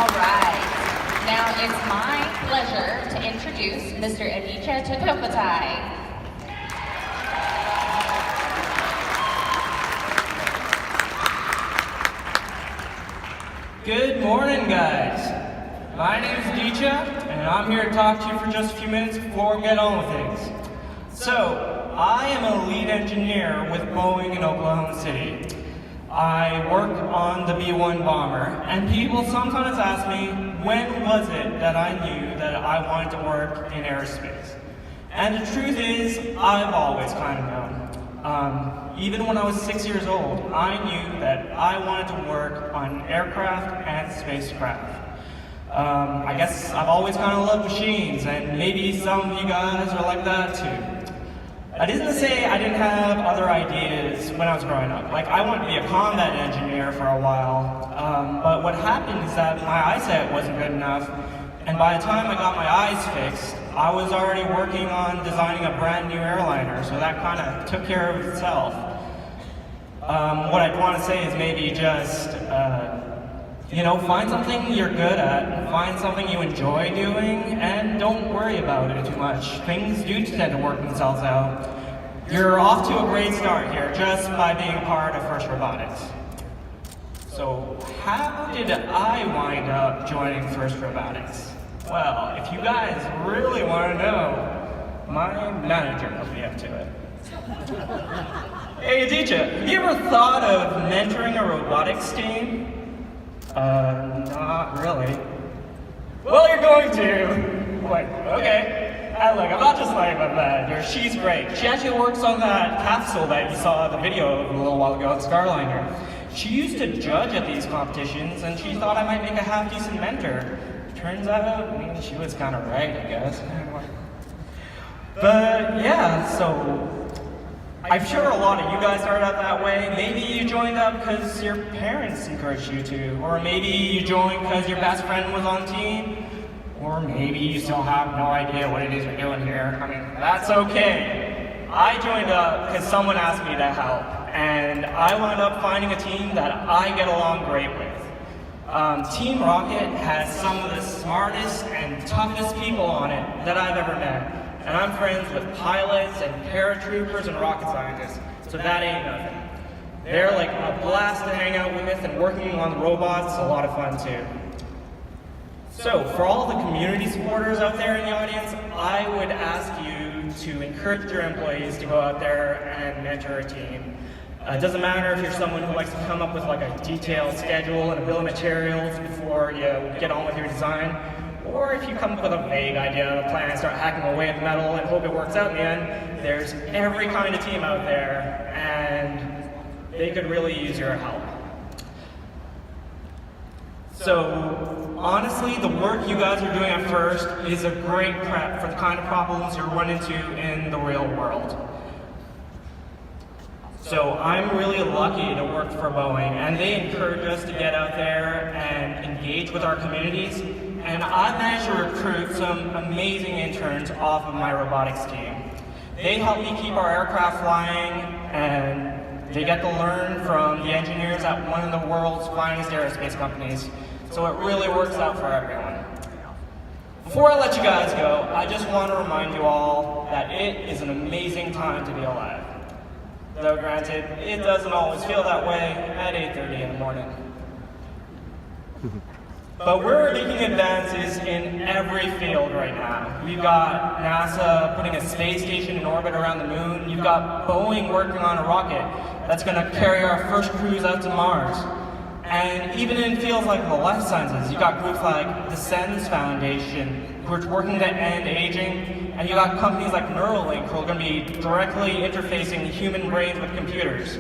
All right. Now it's my pleasure to introduce Mr. Aditya. Good morning, guys. My name is Aditya, and I'm here to talk to you for just a few minutes before we get on with things. So, I am a lead engineer with Boeing in Oklahoma City. I work on the B-1 bomber, and people sometimes ask me, when was it that I knew that I wanted to work in aerospace? And the truth is, I've always kind of known. Even when I was 6 years old, I knew that I wanted to work on aircraft and spacecraft. I guess I've always kind of loved machines, and maybe some of you guys are like that too. That isn't to say I didn't have other ideas when I was growing up. Like, I wanted to be a combat engineer for a while, but what happened is that my eyesight wasn't good enough, and by the time I got my eyes fixed, I was already working on designing a brand new airliner, so that kind of took care of itself. What I'd want to say is maybe just, find something you're good at, find something you enjoy doing, and don't worry about it too much. Things do tend to work themselves out. You're off to a great start here just by being a part of FRC Robotics. So, how did I wind up joining FRC Robotics? Well, if you guys really want to know, my manager put me up to it. Hey Aditya, have you ever thought of mentoring a robotics team? Not really. Well, you're going to. Wait, okay. Look, I'm not just lying about that. She's great. She actually works on that capsule that you saw the video of a little while ago at Starliner. She used to judge at these competitions, and she thought I might make a half-decent mentor. Turns out, she was kind of right, I guess. But yeah, so I'm sure a lot of you guys started out that way. Maybe you joined up because your parents encouraged you to, or maybe you joined because your best friend was on team, or maybe you still have no idea what it is you're doing here. I mean, that's okay. I joined up because someone asked me to help, and I wound up finding a team that I get along great with. Team Rocket has some of the smartest and toughest people on it that I've ever met. And I'm friends with pilots and paratroopers and rocket scientists, so that ain't nothing. They're like a blast to hang out with, and working on the robots is a lot of fun too. So, for all the community supporters out there in the audience, I would ask you to encourage your employees to go out there and mentor a team. It doesn't matter if you're someone who likes to come up with like a detailed schedule and a bill of materials before you get on with your design, or if you come up with a vague idea, a plan, start hacking away at the metal and hope it works out in the end. There's every kind of team out there, and they could really use your help. So, honestly, the work you guys are doing at FRC is a great prep for the kind of problems you'll run into in the real world. So I'm really lucky to work for Boeing, and they encourage us to get out there and engage with our communities. And I've managed to recruit some amazing interns off of my robotics team. They help me keep our aircraft flying, and they get to learn from the engineers at one of the world's finest aerospace companies. So it really works out for everyone. Before I let you guys go, I just want to remind you all that it is an amazing time to be alive. Though granted, it doesn't always feel that way at 8:30 in the morning. But we're making advances in every field right now. We've got NASA putting a space station in orbit around the moon. You've got Boeing working on a rocket that's going to carry our first cruise out to Mars. And even in fields like the life sciences, you've got groups like the SENS Foundation, who are working to end aging, and you've got companies like Neuralink, who are going to be directly interfacing human brains with computers.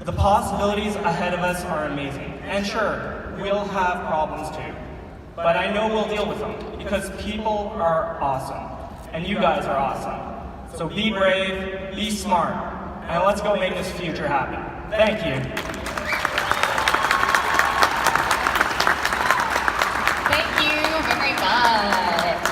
The possibilities ahead of us are amazing. And sure, we'll have problems too. But I know we'll deal with them, because people are awesome. And you guys are awesome. So be brave, be smart, and let's go make this future happen. Thank you. Thank you very much.